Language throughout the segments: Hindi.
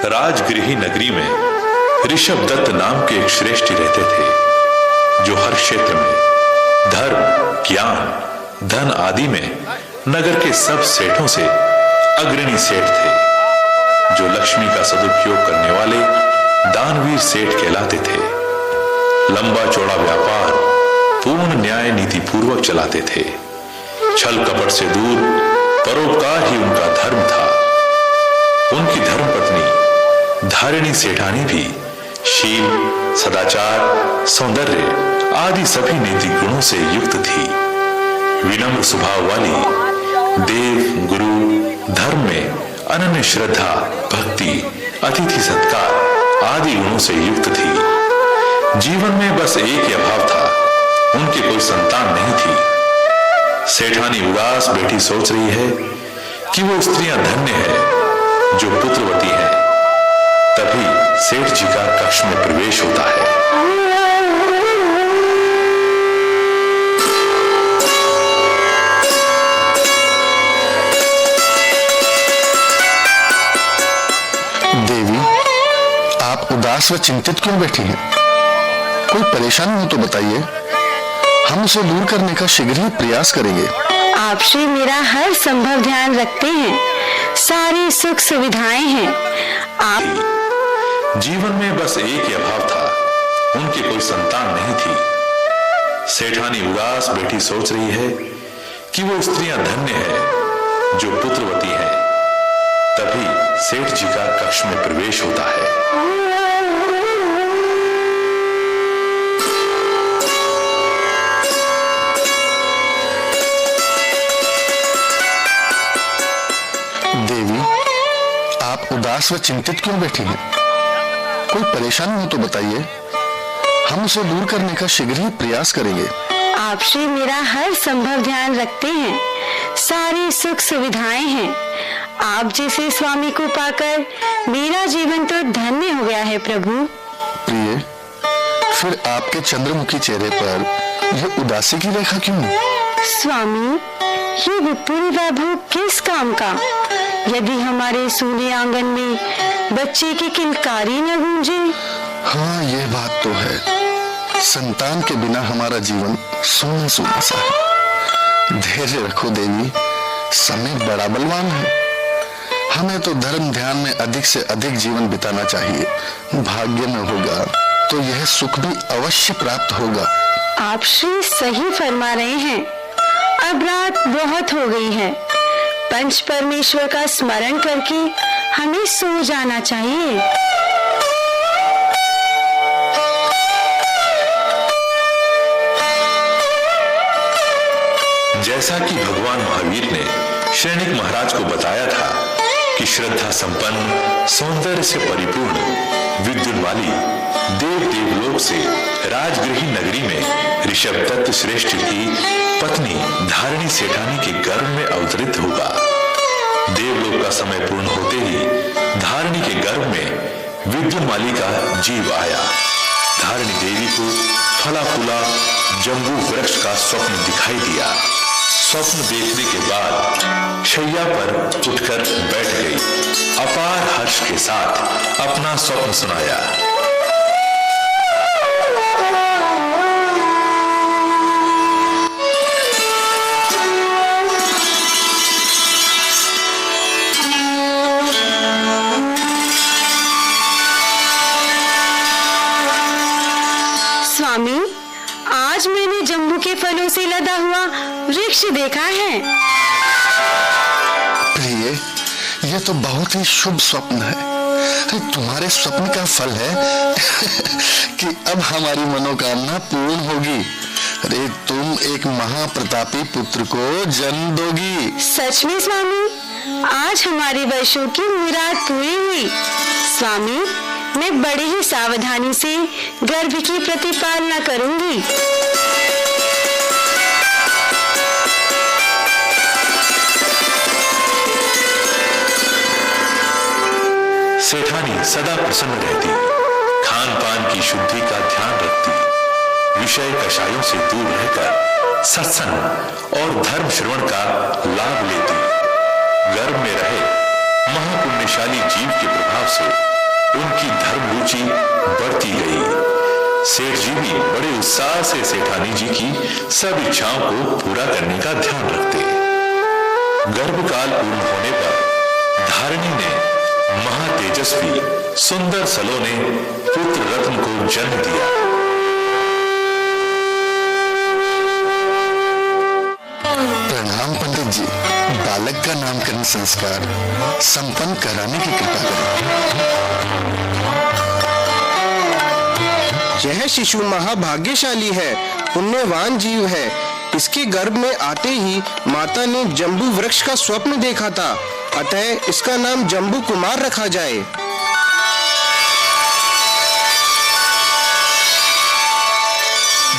राजगृही नगरी में ऋषभ दत्त नाम के एक श्रेष्ठी रहते थे, जो हर क्षेत्र में धर्म, ज्ञान, धन आदि में नगर के सब सेठों से अग्रणी सेठ थे, जो लक्ष्मी का सदुपयोग करने वाले दानवीर सेठ कहलाते थे। लंबा चौड़ा व्यापार पूर्ण न्याय नीति पूर्वक चलाते थे। छल कपट से दूर परोपकार ही उनका धर्म था। उनकी धर्मपत्नी धारिणी सेठानी भी शील, सदाचार, सौंदर्य आदि सभी नैतिक गुणों से युक्त थी। विनम्र स्वभाव वाली, देव, गुरु, धर्म में अनन्य श्रद्धा, भक्ति, अतिथि सत्कार आदि गुणों से युक्त थी। जीवन में बस एक ही अभाव था, उनकी कोई संतान नहीं थी। सेठानी उदास बैठी सोच रही है कि वो स्त्रियां धन्य है जो पुत्रवती है। तभी सेठ जी का कक्ष में प्रवेश होता है। देवी, आप उदास व चिंतित क्यों बैठी हैं? कोई परेशानी हो तो बताइए, हम उसे दूर करने का शीघ्र ही प्रयास करेंगे। आप श्री मेरा हर संभव ध्यान रखते हैं, सारी सुख सुविधाएं हैं। आप जीवन में बस एक ही अभाव था, उनकी कोई संतान नहीं थी। सेठानी उदास बैठी सोच रही है कि वो स्त्रियां धन्य है जो पुत्रवती है। तभी सेठ जी का कक्ष में प्रवेश होता है। देवी, आप उदास व चिंतित क्यों बैठी हैं? कोई परेशानी हो तो बताइए, हम उसे दूर करने का शीघ्र ही प्रयास करेंगे। आप श्री मेरा हर संभव ध्यान रखते हैं, सारी सुख सुविधाएं हैं। आप जैसे स्वामी को पाकर मेरा जीवन तो धन्य हो गया है प्रभु। प्रिय, फिर आपके चंद्रमुखी चेहरे पर यह उदासी की रेखा क्यों? स्वामी, ये विपुल वैभव किस काम का, यदि हमारे सूने आंगन में बच्चे की किलकारी न गूंजे। हाँ, यह बात तो है। संतान के बिना हमारा जीवन सूना सूना सा है। धैर्य रखो देवी, समय बड़ा बलवान है। हमें तो धर्म ध्यान में अधिक से अधिक जीवन बिताना चाहिए। भाग्य में होगा तो यह सुख भी अवश्य प्राप्त होगा। आप श्री सही फरमा रहे हैं। अब रात बहुत हो गई है, पंच परमेश्वर का स्मरण करके हमें सो जाना चाहिए। जैसा कि भगवान महावीर ने श्रेणिक महाराज को बताया था कि श्रद्धा संपन्न, सौंदर्य से परिपूर्ण, विद्युन वाली देव देवलोक से राजगृही नगरी में ऋषभ दत्त श्रेष्ठ की पत्नी धारिणी सेठानी के गर्भ में अवतरित होगा। देवलोक का समय पूर्ण होते ही धारिणी के गर्भ में विद्युन्माली का जीव आया। धारिणी देवी को फला फूला जम्बू वृक्ष का स्वप्न दिखाई दिया। स्वप्न देखने के बाद शैया पर उठकर बैठ गई। अपार हर्ष के साथ अपना स्वप्न सुनाया। स्वामी, आज मैंने जम्बू के फलों से लदा हुआ वृक्ष देखा है। प्रिय, यह तो बहुत ही शुभ स्वप्न है। अरे तुम्हारे स्वप्न का फल है कि अब हमारी मनोकामना पूर्ण होगी। अरे तुम एक महाप्रतापी पुत्र को जन्म दोगी। सच में स्वामी, आज हमारे वर्षों की मुराद पूरी हुई। स्वामी, मैं बड़ी ही सावधानी से गर्भ की प्रतिपालना करूंगी। सेठानी सदा प्रसन्न रहती, खान पान की शुद्धि का ध्यान रखती, विषय कषायों से दूर रहकर सत्संग और धर्म श्रवण का लाभ लेती। गर्भ में रहे महापुण्यशाली जीव के प्रभाव से उनकी धर्म रुचि बढ़ती गई। सेठ जी भी बड़े उत्साह से सेठानी जी की सब इच्छाओं को पूरा करने का ध्यान रखते। गर्भकाल पूर्ण होने पर धारिणी ने महातेजस्वी सुंदर सलोने पुत्र रत्न को जन्म दिया। प्रणाम पंडित जी, बालक का नामकरण संस्कार संपन्न कराने की कृपा करें। यह शिशु महाभाग्यशाली है, पुण्यवान जीव है। इसके गर्भ में आते ही माता ने जम्बू वृक्ष का स्वप्न देखा था, अतः इसका नाम जम्बू कुमार रखा जाए।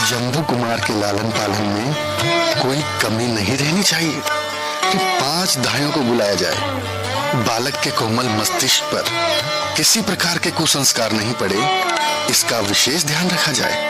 जम्बू कुमार के लालन पालन में कोई कमी नहीं रहनी चाहिए कि 5 दाइयों को बुलाया जाए। बालक के कोमल मस्तिष्क पर किसी प्रकार के कुसंस्कार नहीं पड़े, इसका विशेष ध्यान रखा जाए।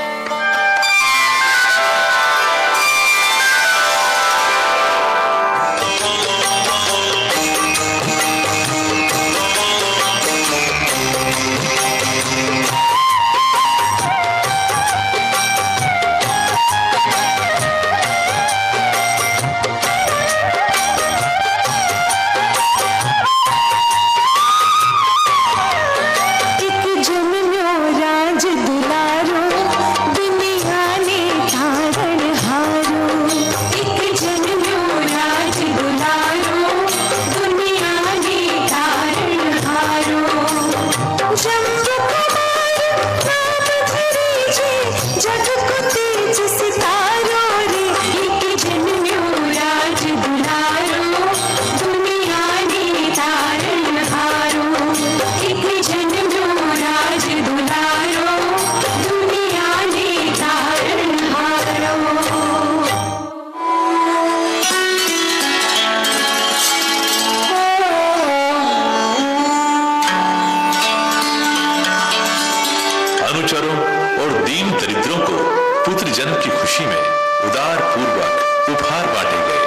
अनुचरों और दीन दरिद्रों को पुत्र जन्म की खुशी में उदार पूर्वक उपहार बांटे गए।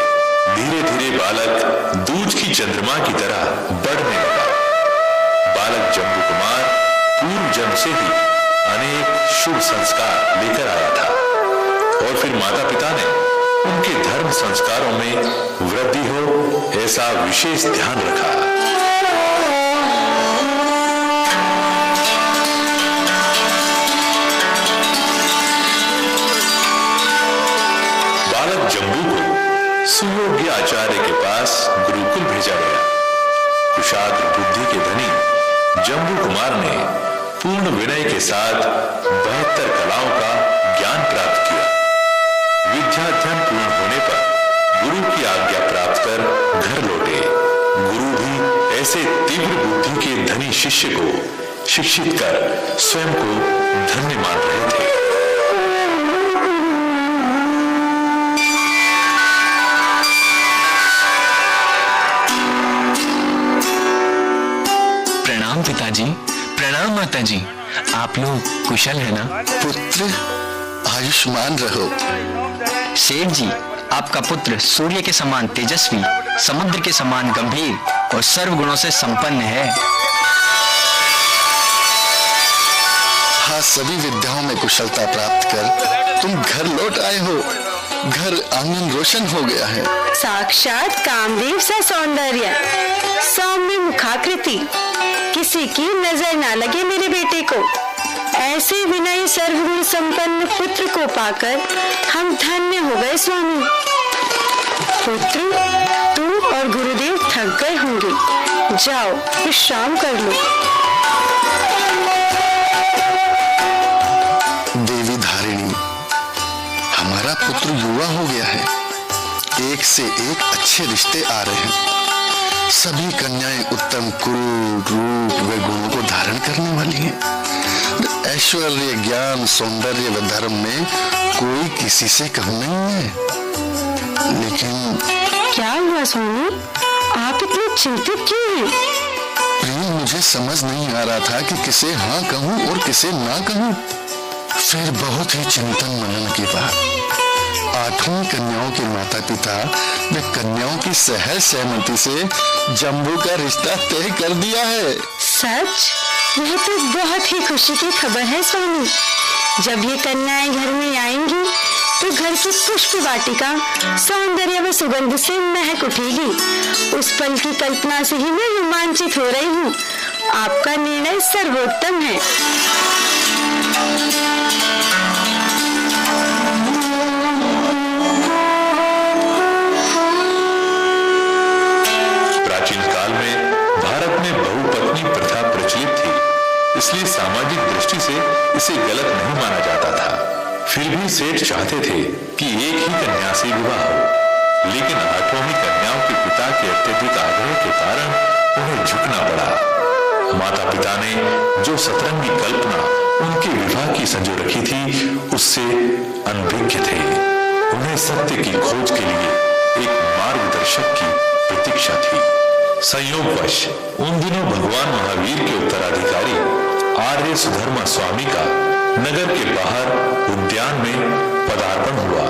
धीरे धीरे बालक दूज की चंद्रमा की तरह बढ़ने लगा। बालक जम्बू कुमार पूर्व जन्म से ही अनेक शुभ संस्कार लेकर आया था और फिर माता पिता ने उनके धर्म संस्कारों में वृद्धि हो ऐसा विशेष ध्यान रखा। जम्बू को सुयोग्य आचार्य के पास गुरुकुल भेजा गया। कुशाग्र बुद्धि के धनी जम्बू कुमार ने पूर्ण विनय के साथ 72 कलाओं का ज्ञान प्राप्त किया। विद्याध्ययन पूर्ण होने पर गुरु की आज्ञा प्राप्त कर घर लौटे। गुरु भी ऐसे तीव्र बुद्धि के धनी शिष्य को शिक्षित कर स्वयं को धन्य मान रहे थे। प्रणाम पिताजी, प्रणाम माताजी, आप लोग कुशल है ना? पुत्र आयुष्मान रहो। सेठ जी, आपका पुत्र सूर्य के समान तेजस्वी, समुद्र के समान गंभीर और सर्व गुणों से संपन्न है। हाँ, सभी विद्याओं में कुशलता प्राप्त कर तुम घर लौट आए हो। घर आंगन रोशन हो गया है। साक्षात कामदेव सा सौंदर्य, सौम्य मुखाकृति, किसी की नजर ना लगे मेरे बेटे को। ऐसे विनयी सर्वगुण संपन्न पुत्र को पाकर हम धन्य हो गए स्वामी। पुत्र, तुम और गुरुदेव थक गए होंगे, जाओ विश्राम कर लो। देवी धारिणी, हमारा पुत्र युवा हो गया है। एक से एक अच्छे रिश्ते आ रहे हैं। सभी कन्याएं उत्तम कुल, रूप व गुणों को धारण करने वाली हैं। ऐश्वर्य, ज्ञान, सौंदर्य व धर्म में कोई किसी से कम नहीं है। लेकिन क्या हुआ स्वामी, आप इतने चिंतित क्यों हैं? प्रिय, मुझे समझ नहीं आ रहा था कि किसे हाँ कहूँ और किसे ना कहूँ। फिर बहुत ही चिंतन मनन के बाद 8वीं कन्याओं के माता पिता वे कन्याओं की सहज सहमति से जम्बू का रिश्ता तय कर दिया है। सच? यह तो बहुत ही खुशी की खबर है स्वामी। जब ये कन्याएं घर में आएंगी तो घर की पुष्प वाटिका सौंदर्य व सुगंध से महक उठेगी। उस पल की कल्पना से ही मैं रोमांचित हो रही हूँ। आपका निर्णय सर्वोत्तम है। प्राचीन काल में भारत में बहुपत्नी प्रथा प्रचलित थी, इसलिए सामाजिक दृष्टि से इसे गलत नहीं माना जाता था। फिर भी सेठ चाहते थे कि एक ही कन्या से विवाह हो, लेकिन 8वीं कन्याओं के पिता के अत्यधिक आग्रह के कारण उन्हें झुकना पड़ा। माता पिता ने जो सतरंगी कल्पना उनके विवाह की संजो रखी थी, उससे अनभिज्ञ थे। उन्हें सत्य की खोज के लिए एक मार्गदर्शक की प्रतीक्षा थी। संयोगवश उन दिनों भगवान महावीर के उत्तराधिकारी आर्य सुधर्मा स्वामी का नगर के बाहर उद्यान में पदार्पण हुआ।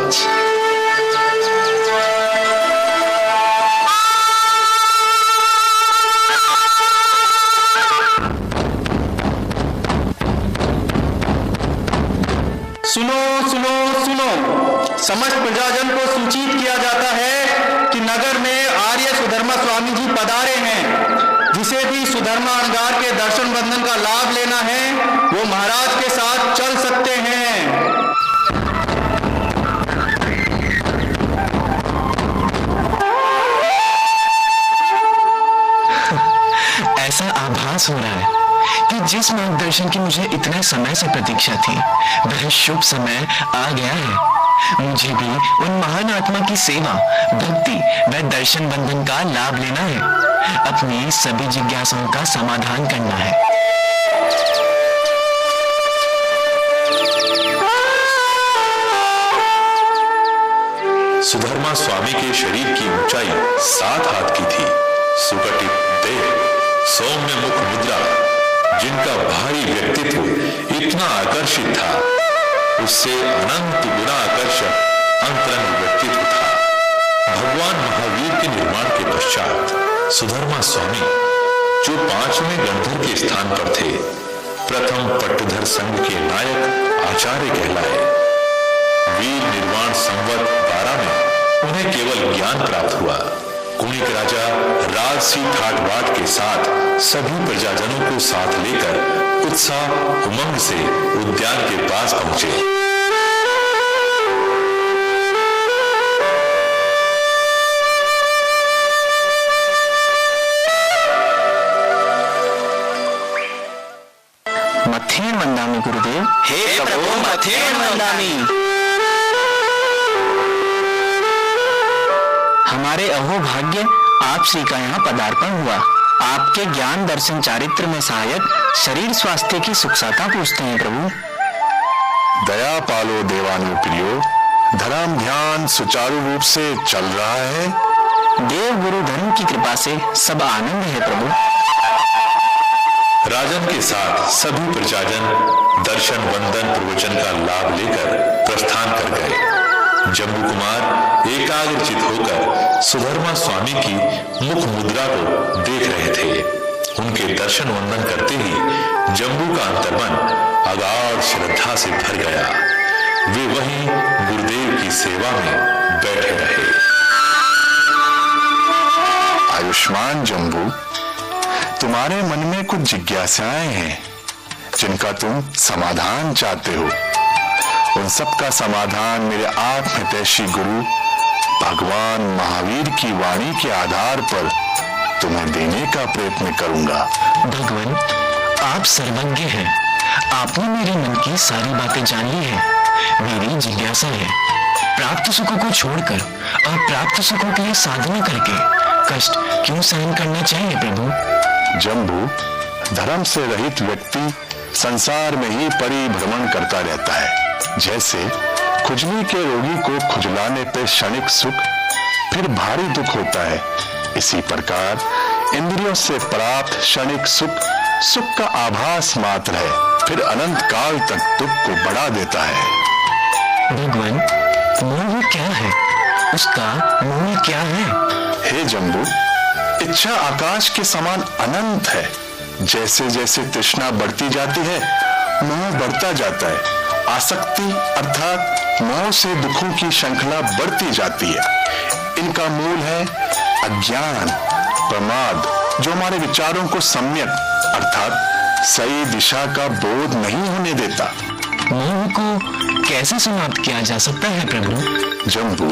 सुनो सुनो सुनो, समस्त प्रजाजन को सूचित किया जाता है कि नगर में आर्य सुधर्मा स्वामी जी पधारे हैं। जिसे भी सुधर्मा अणगार के दर्शन बंधन का लाभ लेना है वो महाराज के साथ चल सकते हैं। ऐसा आभास हो रहा है कि जिस मार्गदर्शन की मुझे इतने समय से प्रतीक्षा थी वह शुभ समय आ गया है। मुझे भी उन महान आत्मा की सेवा, भक्ति व दर्शन बंधन का लाभ लेना है। अपनी सभी जिज्ञासाओं का समाधान करना है। सुधर्मा स्वामी के शरीर की ऊंचाई 7 हाथ की थी। सुकटित देह, सौम्य मुख मुद्रा, जिनका भारी व्यक्तित्व इतना आकर्षित था, उससे अनंत गुना आकर्षक अंतरंग व्यक्तित्व था। भगवान महावीर के निर्माण के पश्चात सुधर्मा स्वामी, जो 5वें गणधर के स्थान पर थे, प्रथम पट्टधर संघ के नायक आचार्य कहलाए। वीर निर्वाण संवत 12 में उन्हें केवल ज्ञान प्राप्त हुआ। कुणिक राजा राजसी ठाट-बाट के साथ सभी प्रजाजनों को साथ लेकर उत्साह उमंग से उद्यान के पास पहुंचे। मथेन वंदामी गुरुदेव। हे प्रभु मथेन वंदामी। हमारे अहोभाग्य आप श्री का यहाँ पदार्पण हुआ। आपके ज्ञान दर्शन चारित्र में सहायक शरीर स्वास्थ्य की सुखसाता पूछते हैं प्रभु। दया पालो देवानु प्रियो, धर्म ध्यान सुचारू रूप से चल रहा है। देव गुरु धर्म की कृपा से सब आनंद है प्रभु। राजन के साथ सभी प्रजाजन दर्शन वंदन प्रवचन का लाभ लेकर प्रस्थान कर गए। जम्बू कुमार एकाग्रचित होकर सुधर्मा स्वामी की मुख मुद्रा को देख रहे थे। उनके दर्शन वंदन करते ही जम्बू का अंतर्मन अगाध श्रद्धा से भर गया। वे वहीं गुरुदेव की सेवा में बैठे रहे। आयुष्मान जम्बू, तुम्हारे मन में कुछ जिज्ञासाएं हैं जिनका तुम समाधान चाहते हो। उन सब का समाधान मेरे आत्महितैषी गुरु भगवान महावीर की वाणी के आधार पर तुम्हें देने का प्रयत्न करूंगा। भगवान, आप सर्वज्ञ हैं। आपने मेरे मन की सारी बातें जान ली है। मेरी जिज्ञासा है, प्राप्त सुखों को छोड़कर अप्राप्त सुखों के लिए साधना करके कष्ट क्यों सहन करना चाहिए प्रभु? जम्बू, धर्म से रहित व्यक्ति संसार में ही परिभ्रमण करता रहता है। जैसे खुजली के रोगी को खुजलाने पे क्षणिक सुख, फिर भारी दुख होता है, इसी प्रकार इंद्रियों से प्राप्त क्षणिक सुख सुख का आभास मात्र है, फिर अनंत काल तक दुख को बढ़ा देता है। भगवान, मोह क्या है? उसका मूल क्या है? हे जम्बू, इच्छा आकाश के समान अनंत है। जैसे जैसे तृष्णा बढ़ती जाती है, मोह बढ़ता जाता है। आसक्ति अर्थात मोह से दुखों की श्रृंखला बढ़ती जाती है। इनका मूल है अज्ञान, प्रमाद, जो हमारे विचारों को सम्यक अर्थात सही दिशा का बोध नहीं होने देता। मोह को कैसे समाप्त किया जा सकता है प्रभु? जम्बू,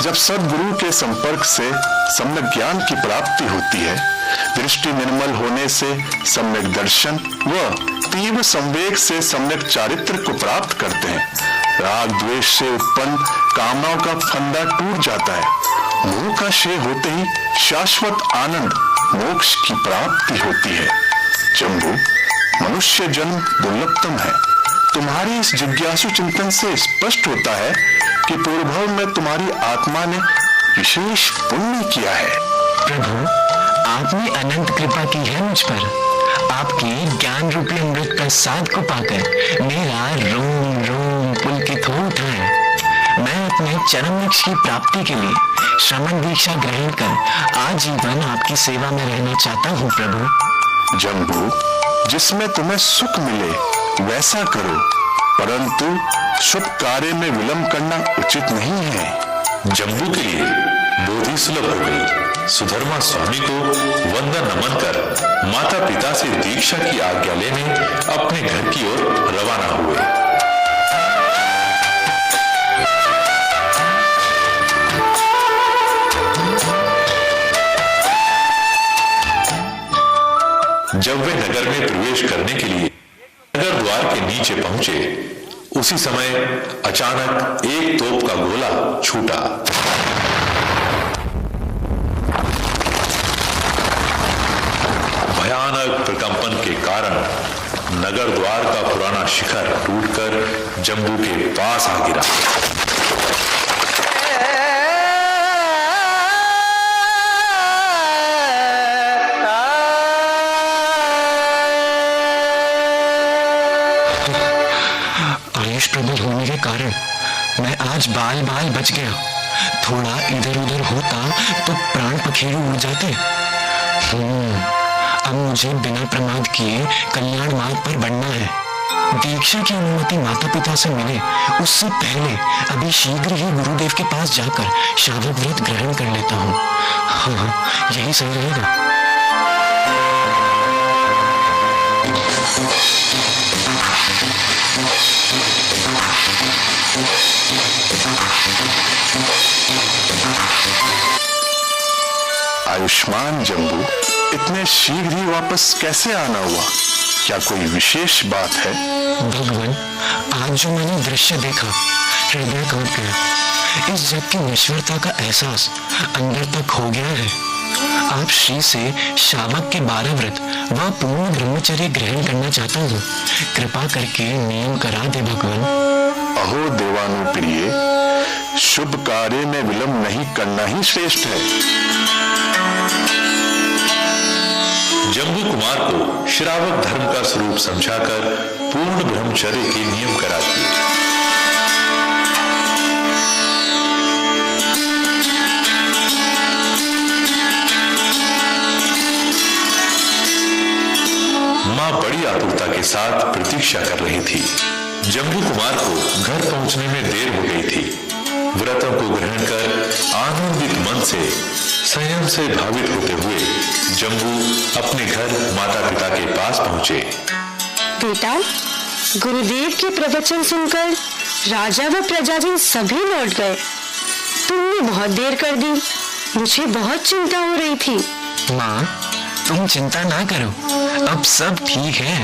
जब सद्गुरु के संपर्क से सम्यक ज्ञान की प्राप्ति होती है, दृष्टि निर्मल होने से सम्यक दर्शन व तीव्र संवेग से सम्यक चारित्र को प्राप्त करते हैं, राग द्वेष से उत्पन्न कामनाओं का फंदा टूट जाता है, मोह का क्षय होते ही शाश्वत आनंद मोक्ष की प्राप्ति होती है। जम्बू, मनुष्य जन्म दुर्लभतम है। तुम्हारी इस जिज्ञासु चिंतन से स्पष्ट होता है कि पूर्वभव में तुम्हारी आत्मा ने विशेष पुण्य किया है। प्रभु, आपने अनंत कृपा की है मुझ पर। आपके ज्ञान रूपी अमृत प्रसाद को पाकर मेरा रोम रोम पुलकित हो उठा है। मैं अपने चरम लक्ष्य की प्राप्ति के लिए श्रमण दीक्षा ग्रहण कर आजीवन आपकी सेवा में रहना चाहता हूँ प्रभु। जम्बू, जिसमें तुम्हें सुख मिले वैसा करो, परंतु शुभ कार्य में विलंब करना उचित नहीं है। जम्बू के लिए बोधि सुलभ हो गई। सुधर्मा स्वामी को वंदन नमन कर माता पिता से दीक्षा की आज्ञा लेने अपने घर की ओर रवाना हुए। जब वे नगर में प्रवेश करने के लिए नगर द्वार के नीचे पहुंचे, उसी समय अचानक एक तोप का गोला छूटा। भयानक प्रकंपन के कारण नगर द्वार का पुराना शिखर टूटकर जम्बू के पास आ गिरा। आयुष प्रबल होने के कारण मैं आज बाल बाल बच गया। थोड़ा इधर उधर होता तो प्राण पखेरु उड़ जाते। अब मुझे बिना प्रमाद किए कल्याण मार्ग पर बढ़ना है। दीक्षा की अनुमति माता पिता से मिले उससे पहले अभी शीघ्र ही गुरुदेव के पास जाकर शावक व्रत ग्रहण कर लेता हूँ। हाँ, यही सही रहेगा। आयुष्मान जम्बू, इतने शीघ्र ही वापस कैसे आना हुआ? क्या कोई विशेष बात है? भगवान, आज जो मैंने दृश्य देखा, हृदय कांप गया। इस जग की नश्वरता का एहसास अंदर तक हो गया है। आप श्री से शावक के 12 व्रत व पूर्ण ब्रह्मचर्य ग्रहण करना चाहता हूँ। कृपा करके नियम करा दे भगवान। अहो देवानुप्रिय, शुभ कार्य में विलंब नहीं करना ही श्रेष्ठ है। जम्बू कुमार को श्रावक धर्म का स्वरूप समझाकर पूर्ण ब्रह्मचर्य के नियम करा दिए। मां बड़ी आतुरता के साथ प्रतीक्षा कर रही थी। जम्बू कुमार को घर पहुंचने में देर हो गई थी। व्रतों को ग्रहण कर आनंदित मन से संयम से भावित होते हुए जम्बू अपने घर माता पिता के पास पहुंचे। बेटा, गुरुदेव के प्रवचन सुनकर राजा व प्रजाजन सभी लौट गए। तुमने बहुत देर कर दी। मुझे बहुत चिंता हो रही थी। माँ, तुम चिंता ना करो, अब सब ठीक है।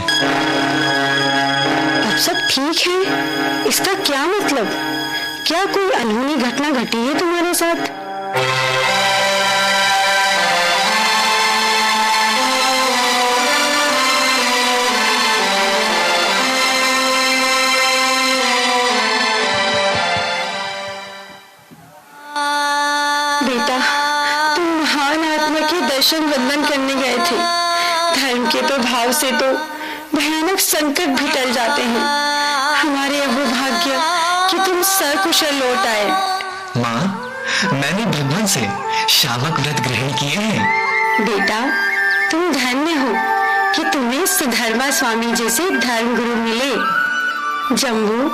अब सब ठीक है? इसका क्या मतलब? क्या कोई अनहोनी घटना घटी है तुम्हारे साथ? बेटा, तुम महान आत्मा के दर्शन वंदन करने गए थे। धर्म के प्रभाव से तो भयानक संकट भी टल जाते हैं। हमारे अहोभाग्य कि तुम सकुशल लौट आए। माँ, मैंने भगवान से शावक व्रत ग्रहण किए हैं। बेटा, तुम धन्य हो कि तुम्हें सुधर्मा स्वामी जैसे धर्म गुरु मिले। जम्बू,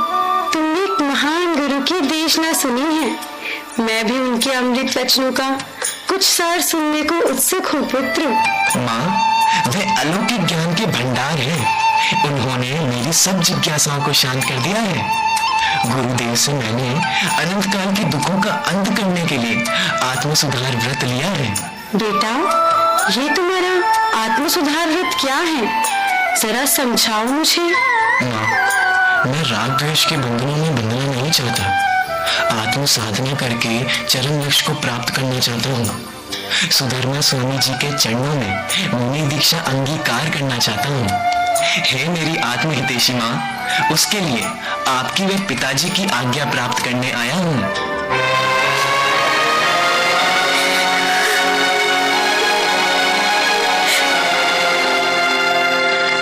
तुमने एक महान गुरु की देशना सुनी है। मैं भी उनके अमृत वचनों का कुछ सार सुनने को उत्सुक हूँ पुत्र। माँ, वे अलौकिक ज्ञान के भंडार हैं। उन्होंने मेरी सब जिज्ञासाओं को शांत कर दिया है। गुरुदेव से मैंने अनंत काल के दुखों का अंत करने के लिए आत्म सुधार व्रत लिया है। बेटा, ये तुम्हारा आत्म सुधार व्रत क्या है? जरा समझाओ मुझे। माँ, मैं राग द्वेष के बंधनों में बंधना नहीं चाहता। आत्म साधना करके चरम लक्ष्य को प्राप्त करना चाहता हूँ। सुधर्मा स्वामी जी के चरणों में मुनि दीक्षा अंगीकार करना चाहता हूँ। हे मेरी आत्महितैषी माँ, उसके लिए आपकी व पिताजी की आज्ञा प्राप्त करने आया हूँ।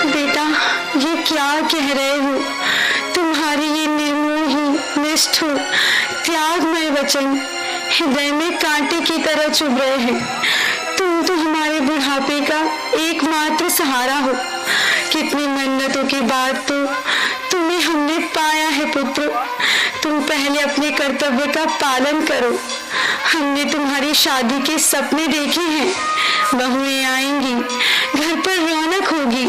बेटा, ये क्या कह रहे हो? तुम्हारी ये निर्मोही, निष्ठुर, त्यागमय वचन हृदय में कांटे की तरह चुभ रहे हैं। तुम तो हमारे बुढ़ापे का एकमात्र सहारा हो। कितनी मन्नतों के बाद तो तुम्हें हमने पाया है पुत्र। तुम पहले अपने कर्तव्य का पालन करो। हमने तुम्हारी शादी के सपने देखे हैं। बहुएं आएंगी, घर पर रौनक होगी,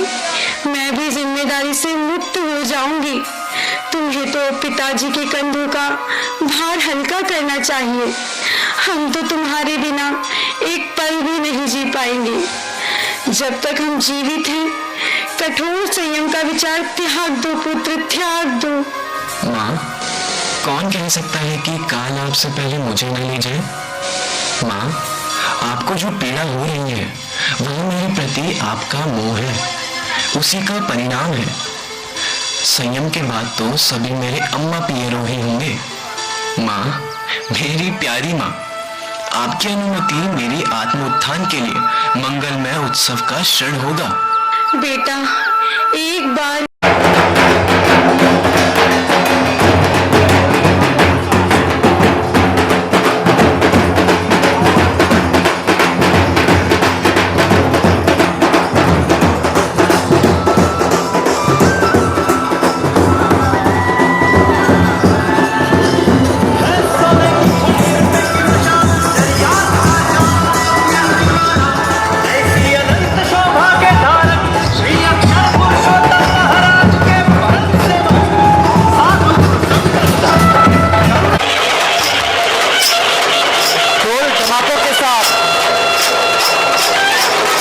मैं भी जिम्मेदारी से मुक्त हो जाऊंगी। तुम्हें तो पिताजी के कंधों का भार हल्का करना चाहिए। हम तो तुम्हारे बिना एक पल भी नहीं जी पाएंगे। जब तक हम जीवित हैं, कठोर संयम का विचार त्याग दो पुत्र, त्याग दो। माँ, कौन कह सकता है कि काल आपसे पहले मुझे न ले जाए? माँ, आपको जो पीड़ा हो रही है वह मेरे प्रति आपका मोह है, उसी का परिणाम है। संयम के बाद तो सभी मेरे अम्मा पियरों ही होंगे। माँ, मेरी प्यारी माँ, आपकी अनुमति मेरी आत्मोत्थान के लिए मंगलमय उत्सव का क्षण होगा। बेटा, एक बार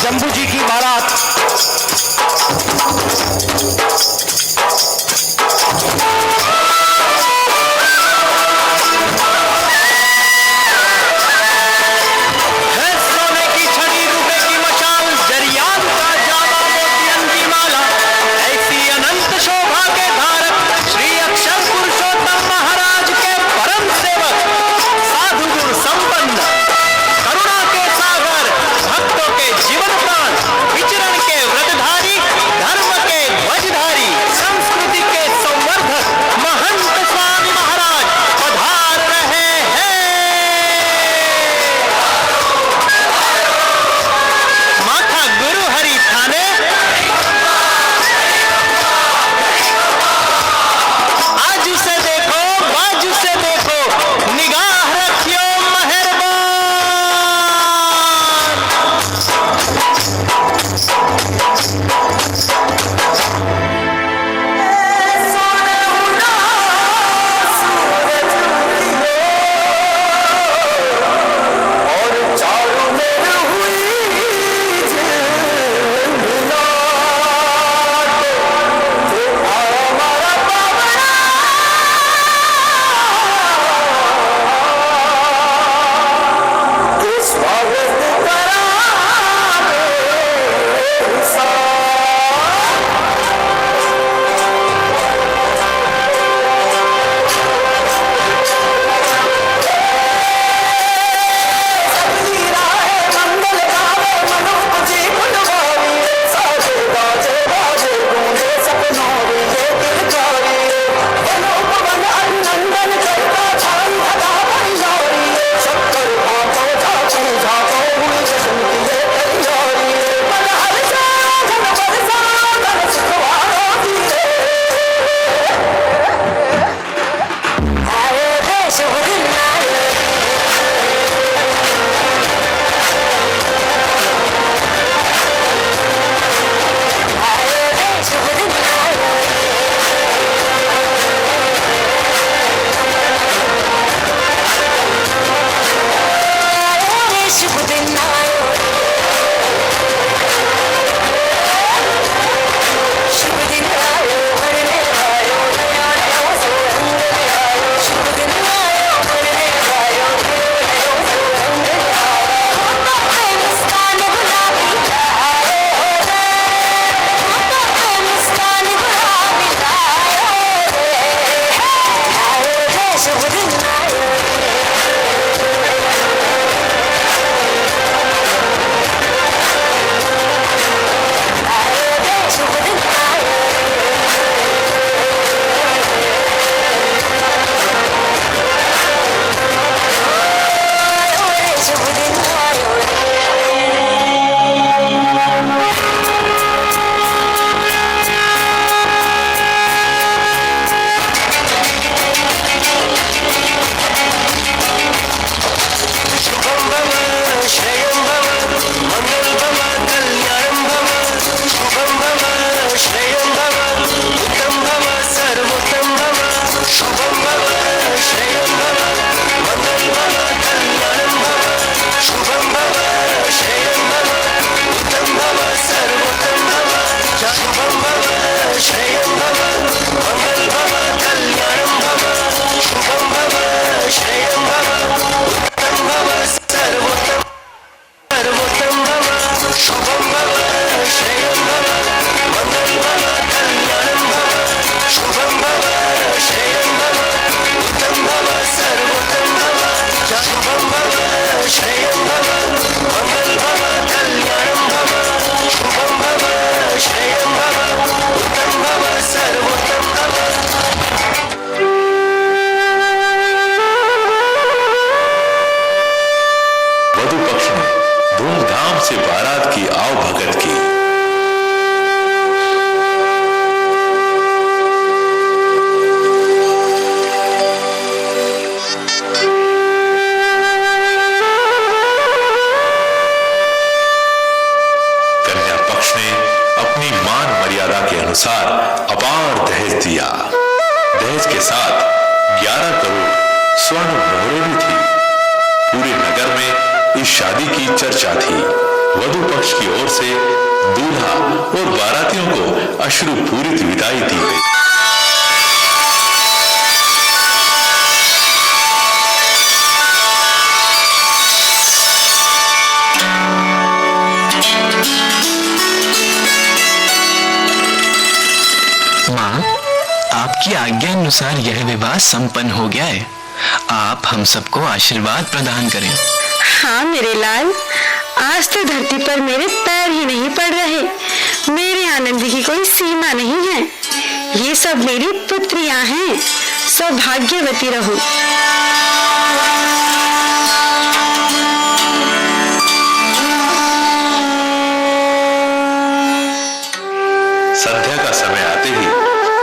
जम्बू जी की बारात है सोने की छड़ी, रुपए की मशाल, जरियान का जामा, मोतियन की माला, ऐसी अनंत शोभा के धारक श्री अक्षर पुरुषोत्तम महाराज के परम सेवक, साधु गुण संपन्न, करुणा के सागर, भक्तों के जीवन प्राण, विचरण के व्रतधारी, धर्म के पक्ष ने अपनी मान मर्यादा के अनुसार अपार दहेज दिया। दहेज के साथ 11 करोड़ स्वर्ण मोहरें भी थी। पूरे नगर में इस शादी की चर्चा थी। वधु पक्ष की ओर से दूल्हा और बारातियों को अश्रुपूरित विदाई दी गई। माँ, आपकी आज्ञा अनुसार यह विवाह संपन्न हो गया है। आप हम सबको आशीर्वाद प्रदान करें। हाँ मेरे लाल, आज तो धरती पर मेरे पैर ही नहीं पड़ रहे। मेरे आनंद की कोई सीमा नहीं है। ये सब मेरी पुत्रियां हैं। सौभाग्यवती रहो। संध्या का समय आते ही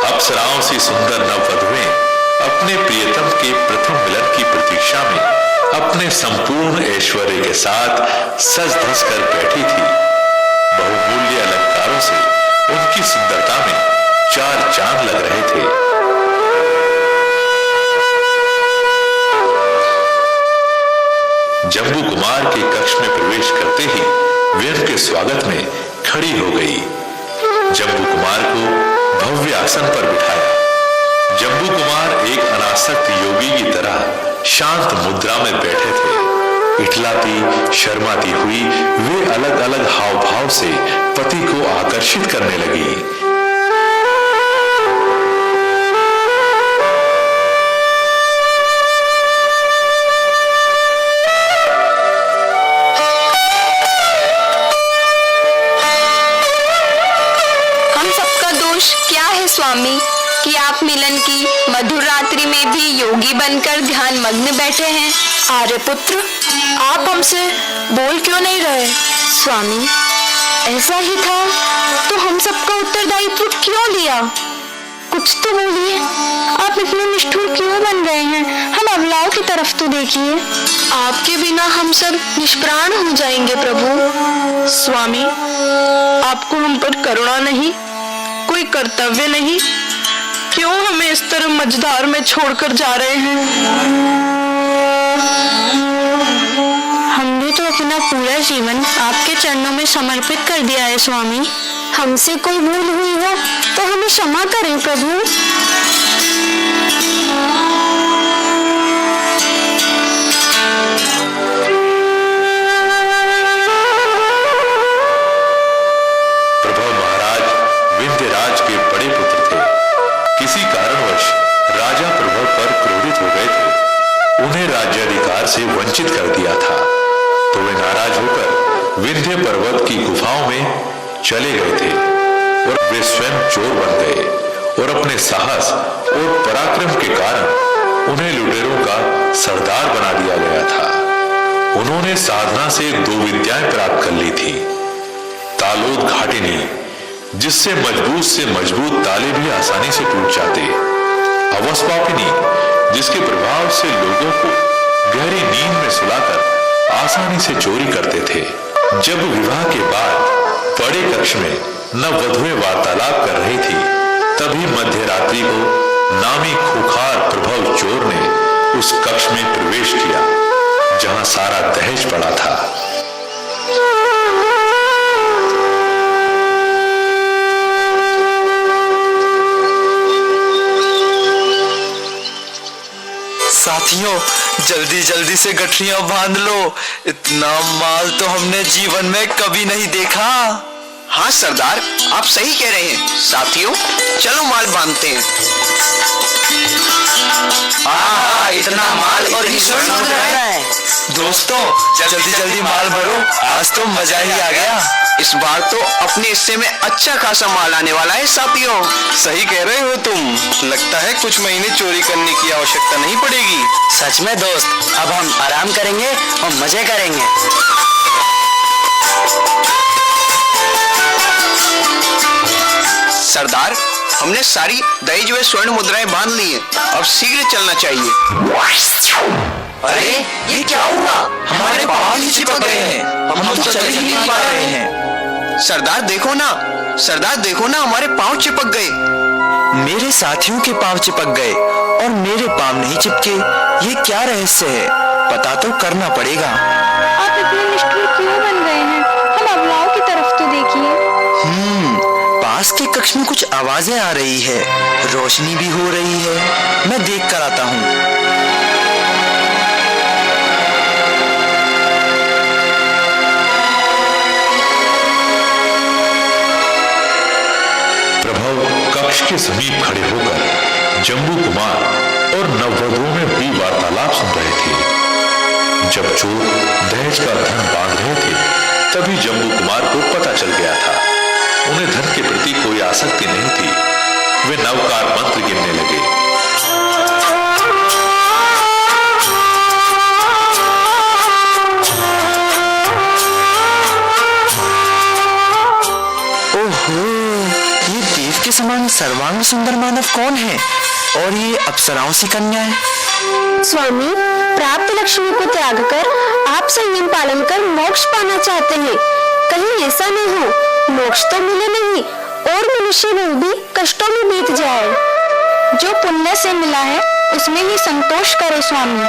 अप्सराओं सी सुंदर नववधुएं अपने प्रियतम के प्रथम मिलन की प्रतीक्षा में अपने संपूर्ण ऐश्वर्य के साथ सज धज कर बैठी थी। बहुमूल्य अलंकारों से उनकी सुंदरता में 4 चांद लग रहे थे। जम्बू कुमार के कक्ष में प्रवेश करते ही वे उनके स्वागत में खड़ी हो गई। जम्बू कुमार को भव्य आसन पर बिठाया। जम्बू कुमार एक अनासक्त योगी की तरह शांत मुद्रा में बैठे थे। इठलाती शर्माती हुई वे अलग अलग हाव भाव से पति को आकर्षित करने लगी। क्या है स्वामी कि आप मिलन की मधुर रात्रि में भी योगी बनकर ध्यान मग्न बैठे हैं? आर्यपुत्र, आप हमसे बोल क्यों नहीं रहे? स्वामी, ऐसा ही था तो हम सबका उत्तरदायित्व क्यों लिया? कुछ तो बोलिए। आप इतने निष्ठुर क्यों बन गए हैं? हम अबलाओं की तरफ तो देखिए। आपके बिना हम सब निष्प्राण हो जाएंगे प्रभु। स्वामी, आपको हम पर करुणा नहीं, कोई कर्तव्य नहीं? क्यों हमें इस तरह मझधार में छोड़कर जा रहे हैं? हमने तो अपना पूरा जीवन आपके चरणों में समर्पित कर दिया है स्वामी। हमसे कोई भूल हुई हो तो हमें क्षमा करें प्रभु। विंध्यराज के बड़े पुत्र थे। किसी कारणवश राजा प्रभव पर क्रोधित हो गए थे। उन्हें राज्याधिकार से वंचित कर दिया था तो वे नाराज होकर विंध्य पर्वत की गुफाओं में चले गए थे और वे स्वयं चोर बन गए और अपने साहस और पराक्रम के कारण उन्हें लुटेरों का सरदार बना दिया गया था। उन्होंने साधना से 2 विद्याएं प्राप्त कर ली थी। तालोद घाटिनी, जिससे मजबूत से मजबूत ताले भी आसानी से टूट जाते। अवस्पापिनी, जिसके प्रभाव से लोगों को गहरी नींद में सुलाकर आसानी से चोरी करते थे। जब विवाह के बाद बड़े कक्ष में नववधुएं वार्तालाप कर रही थी, तभी मध्य रात्रि को नामी खूंखार प्रभव चोर ने उस कक्ष में प्रवेश किया जहां सारा दहेज पड़ा था। साथियों, जल्दी जल्दी से गठरियां बांध लो। इतना माल तो हमने जीवन में कभी नहीं देखा। हाँ सरदार, आप सही कह रहे हैं। साथियों, चलो माल बांधते हैं। इतना माल और स्वर्ण मुद्राएं। दोस्तों, जल्दी जल्दी माल भरो, आज तो मजा ही आ गया। इस बार तो अपने हिस्से में अच्छा खासा माल आने वाला है साथियों। सही कह रहे हो तुम। लगता है कुछ महीने चोरी करने की आवश्यकता नहीं पड़ेगी। सच में दोस्त, अब हम आराम करेंगे और मजे करेंगे। सरदार, हमने सारी दहेज व स्वर्ण मुद्राएं बांध ली हैं। अब शीघ्र चलना चाहिए। अरे ये क्या हुआ? हमारे पाँव ही चिपक गए हैं। हम तो चल ही नहीं पा रहे हैं। सरदार देखो ना, सरदार देखो ना, हमारे पांव चिपक गए। मेरे साथियों के पांव चिपक गए और मेरे पांव नहीं चिपके। ये क्या रहस्य है? पता तो करना पड़ेगा। आप इतने निष्ठुर क्यों बन गए हैं? हम अबलाओं की तरफ तो देखिए। पास के कक्ष में कुछ आवाजें आ रही है, रोशनी भी हो रही है। मैं देख कर आता हूँ। प्रभव कक्ष के समीप खड़े होकर जम्बू कुमार और नववधुओं में हुई वार्तालाप सुन रहे थे। जब चोर दहेज का धन बांध रहे थे, तभी जम्बू कुमार को पता चल गया था उन्हें धन के प्रति कोई आसक्ति नहीं थी। वे नवकार मंत्र गिनने लगे। ओहो, ये देव के समान सर्वांग सुंदर मानव कौन है? और ये अप्सराओं सी कन्या है। स्वामी, प्राप्त लक्ष्मी को त्याग कर आप संयम पालन कर मोक्ष पाना चाहते हैं। कहीं ऐसा नहीं हो मोक्ष तो मिले नहीं और मनुष्य में भी कष्टों में बीत जाए। जो पुण्य से मिला है उसमें ही संतोष करे स्वामी।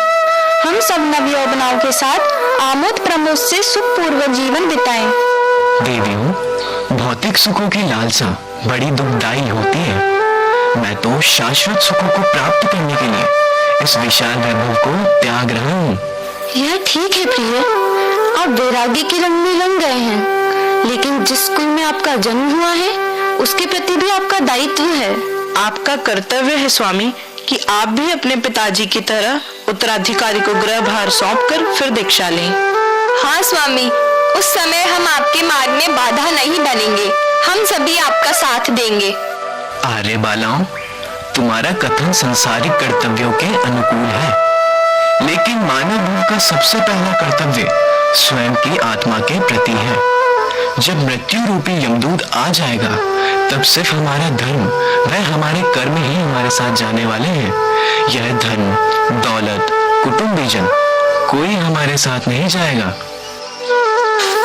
हम सब नवयौवनाओं के साथ आमोद प्रमोद से सुखपूर्वक जीवन बिताएं। देवियों, भौतिक सुखों की लालसा बड़ी दुखदायी होती है। मैं तो शाश्वत सुखों को प्राप्त करने के लिए इस विशाल वैभव को त्याग रहा हूँ। यह ठीक है प्रिय, आप वैराग्य के रंग में रंग गए हैं, लेकिन जिस कुल में आपका जन्म हुआ है उसके प्रति भी आपका दायित्व है। आपका कर्तव्य है स्वामी कि आप भी अपने पिताजी की तरह उत्तराधिकारी को गृह भार सौंपकर फिर दीक्षा लें। हाँ स्वामी, उस समय हम आपके मार्ग में बाधा नहीं बनेंगे। हम सभी आपका साथ देंगे। आर्य बालाओं, तुम्हारा कथन संसारिक कर्तव्यों के अनुकूल है, लेकिन मानव भूल का सबसे पहला कर्तव्य स्वयं की आत्मा के प्रति है। जब मृत्यु रूपी यमदूत आ जाएगा, तब सिर्फ हमारा धर्म वह हमारे कर्म ही हमारे साथ जाने वाले हैं। यह धन, दौलत, कुटुंबीजन कोई हमारे साथ नहीं जाएगा।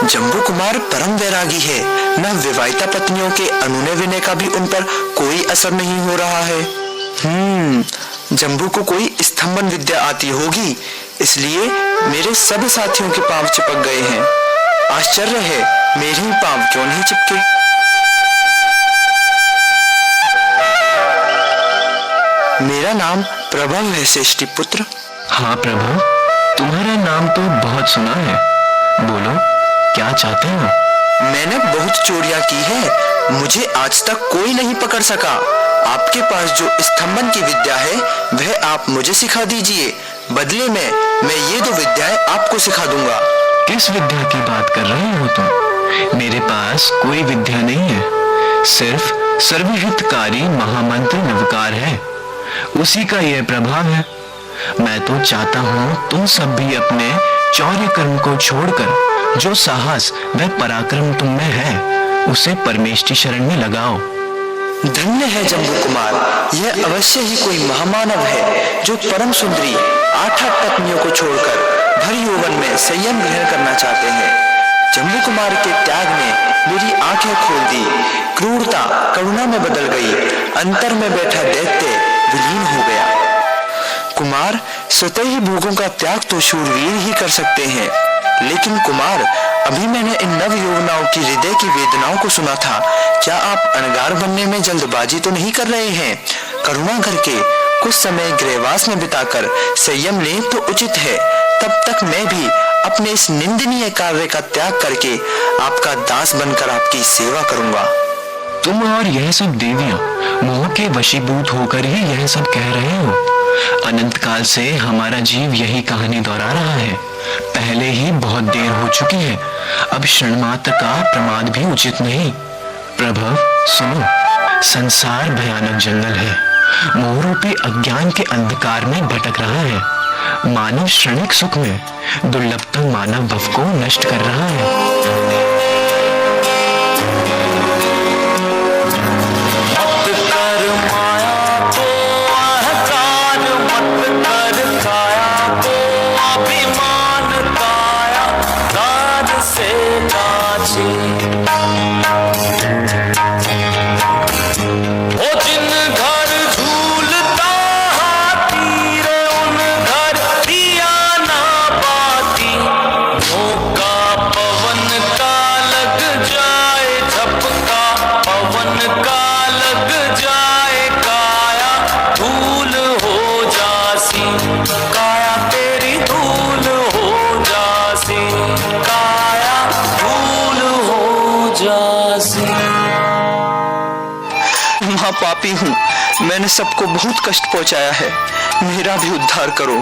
जम्बू कुमार परम वैरागी है। न विवाहिता पत्नियों के अनुनय विनय का भी उन पर कोई असर नहीं हो रहा है। जम्बू को कोई स्तंभन विद्या आती होगी, इसलिए मेरे सब साथियों के पांव चिपक गए हैं। आश्चर्य है, मेरे ही पांव क्यों नहीं चिपके? मेरा नाम प्रभव है श्रेष्ठी पुत्र। हाँ प्रभु, तुम्हारा नाम तो बहुत सुना है। बोलो, क्या चाहते हो? मैंने बहुत चोरियां की है, मुझे आज तक कोई नहीं पकड़ सका। आपके पास जो स्तंभन की विद्या है वह आप मुझे सिखा दीजिए। बदले में मैं ये दो विद्याएं आपको सिखा दूंगा। किस विद्या की बात कर रहे हो तुम? मेरे पास कोई विद्या नहीं है, सिर्फ सर्वहितकारी महामंत्र नवकार है, उसी का यह प्रभाव है। मैं तो चाहता हूँ तुम सब भी अपने चौर्य कर्म को छोड़कर जो साहस व पराक्रम तुम में है उसे परमेष्ठी शरण में लगाओ। धन्य है जम्बू कुमार, यह अवश्य ही कोई महामानव है जो परम सुंदरी 8 पत्नियों को छोड़कर भर यौवन में संयम ग्रहण करना चाहते हैं। जम्बू कुमार के त्याग ने मेरी आंखें खोल दी। क्रूरता करुणा में बदल गई। अंतर में बैठा दैत्य विलीन हो गया। कुमार, स्वतः ही भोगों का त्याग तो शूरवीर ही कर सकते हैं, लेकिन कुमार, अभी मैंने इन नव यौवनाओं की हृदय की वेदनाओं को सुना था। क्या आप अनगार बनने में जल्दबाजी तो नहीं कर रहे हैं? करुणा करके कुछ समय गृहवास में बिताकर संयम लें तो उचित है। तब तक मैं भी अपने इस निंदनीय कार्य का त्याग करके आपका दास बनकर आपकी सेवा करूंगा। तुम और यह सब देवियां मोह के वशीभूत होकर ही यह सब कह रहे हो। अनंत काल से हमारा जीव यही कहानी दोहरा रहा है। पहले ही बहुत देर हो चुकी है, अब क्षण मात्र का प्रमाद भी उचित नहीं। प्रभव सुनो, संसार भयानक जंगल है, मोह रूपी अज्ञान के अंधकार में भटक रहा है। मानव क्षणिक सुख में दुर्लभतम मानव भव को नष्ट कर रहा है। अभिमान काया दान से काछी माँ पापी हूँ, मैंने सबको बहुत कष्ट पहुँचाया है, मेरा भी उद्धार करो।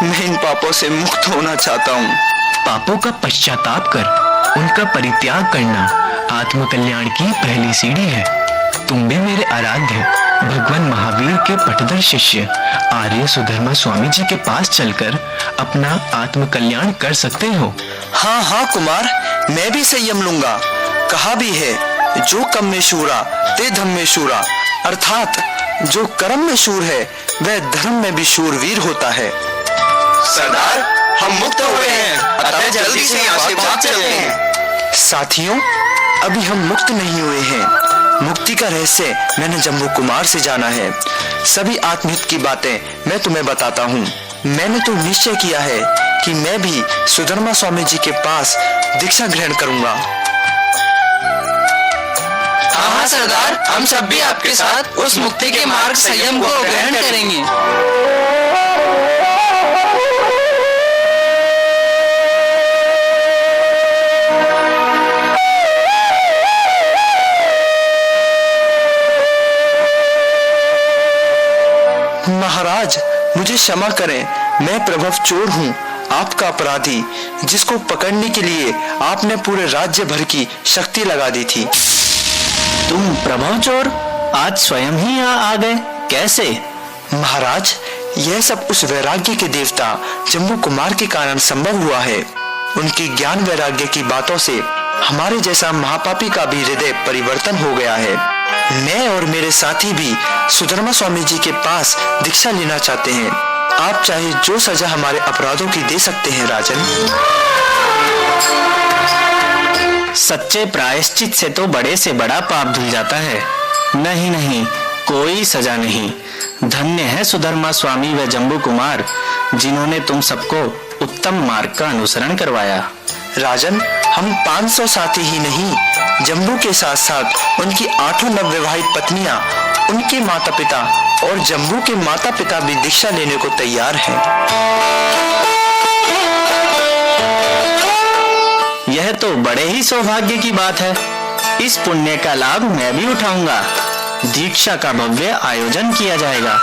मैं इन पापों से मुक्त होना चाहता हूँ। पापों का पश्चाताप कर उनका परित्याग करना आत्मकल्याण की पहली सीढ़ी है। तुम भी मेरे आराध्य भगवान महावीर के पटदर शिष्य आर्य सुधर्मा स्वामी जी के पास चलकर अपना आत्मकल्याण कर सकते हो। हाँ हाँ कुमार, मैं भी संयम लूंगा। कहा भी है, जो कर्म में शूरा ते धर्म में शूरा, अर्थात जो कर्म में शूर है वह धर्म में भी शूरवीर होता है। सरदार, हम मुक्त हुए हैं, अतः जल्दी से यहाँ से भाग चलते हैं। साथियों, अभी हम मुक्त नहीं हुए हैं। मुक्ति का रहस्य मैंने जम्बू कुमार से जाना है। सभी आत्महित की बातें मैं तुम्हें बताता हूँ। मैंने तो निश्चय किया है कि मैं भी सुधर्मा स्वामी जी के पास दीक्षा ग्रहण करूंगा। हाँ सरदार, हम सब भी आपके साथ उस मुक्ति के मार्ग संयम को ग्रहण करेंगे। महाराज, मुझे क्षमा करें, मैं प्रभव चोर हूँ, आपका अपराधी, जिसको पकड़ने के लिए आपने पूरे राज्य भर की शक्ति लगा दी थी। तुम प्रभव चोर आज स्वयं ही यहाँ आ गए, कैसे? महाराज, यह सब उस वैराग्य के देवता जम्बू कुमार के कारण संभव हुआ है। उनकी ज्ञान वैराग्य की बातों से हमारे जैसा महापापी का भी हृदय परिवर्तन हो गया है। मैं और मेरे साथी भी सुधर्मा स्वामी जी के पास दीक्षा लेना चाहते हैं। आप चाहे जो सजा हमारे अपराधों की दे सकते हैं राजन। सच्चे प्रायश्चित से तो बड़े से बड़ा पाप धुल जाता है। नहीं नहीं, कोई सजा नहीं। धन्य है सुधर्मा स्वामी व जम्बू कुमार, जिन्होंने तुम सबको उत्तम मार्ग का अनुसरण करवाया। राजन, हम 500 साथी ही नहीं, जम्बू के साथ साथ उनकी 8 नवविवाहित पत्नियां, उनके माता पिता और जम्बू के माता पिता भी दीक्षा लेने को तैयार हैं। यह तो बड़े ही सौभाग्य की बात है। इस पुण्य का लाभ मैं भी उठाऊंगा। दीक्षा का भव्य आयोजन किया जाएगा।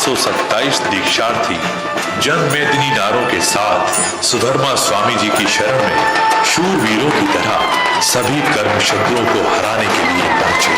527 दीक्षार्थी जनमेदिनी नारों के साथ सुधर्मा स्वामी जी की शरण में शूरवीरों की तरह सभी कर्म शत्रुओं को हराने के लिए पहुंचे।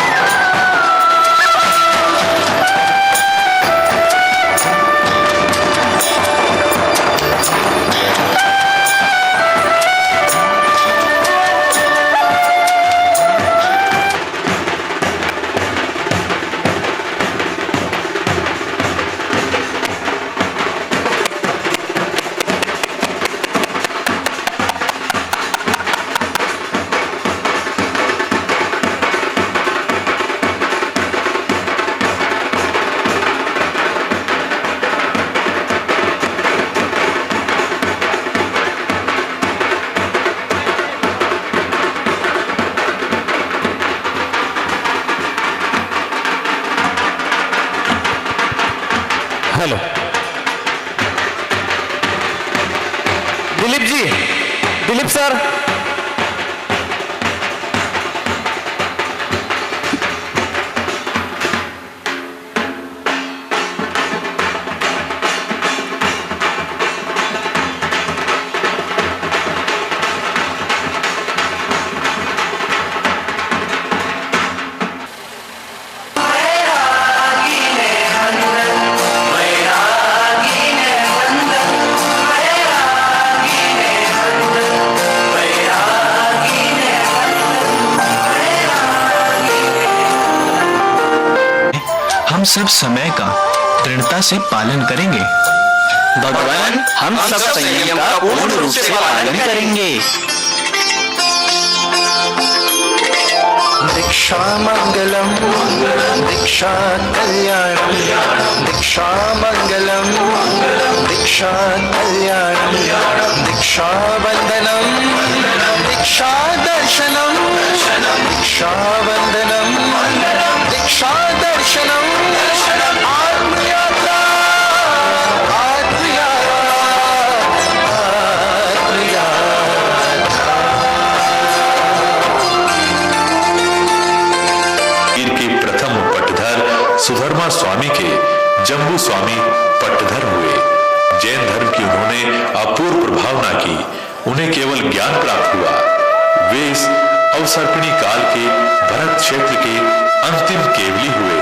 हेलो दिलीप जी, दिलीप सर, हम सब समय का दृढ़ता से पालन करेंगे। भगवान, हम सब संयम का पूर्ण रूप से पालन करेंगे। दीक्षा मंगलम, दीक्षा कल्याणम, दीक्षा मंगलम, दीक्षा कल्याणम, दीक्षा वंदनम, दीक्षा दर्शनम, दीक्षा वंदनम, दीक्षा दर्शनम, आत्मयात्रा, सुधर्मा स्वामी के जम्बू स्वामी पट्टधर हुए। जैन धर्म की उन्होंने अपूर्व प्रभावना की, उन्हें केवल ज्ञान प्राप्त हुआ। वे इस अवसर्पिणी काल के भरत क्षेत्र के अंतिम केवली हुए।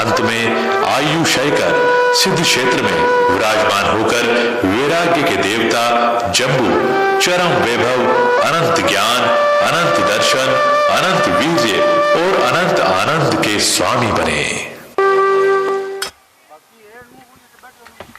अंत में आयु क्षय कर सिद्ध क्षेत्र में विराजमान होकर वैराग्य के देवता जम्बू चरम वैभव, अनंत ज्ञान, अनंत दर्शन, अनंत वीर्य और अनंत आनंद के स्वामी बने।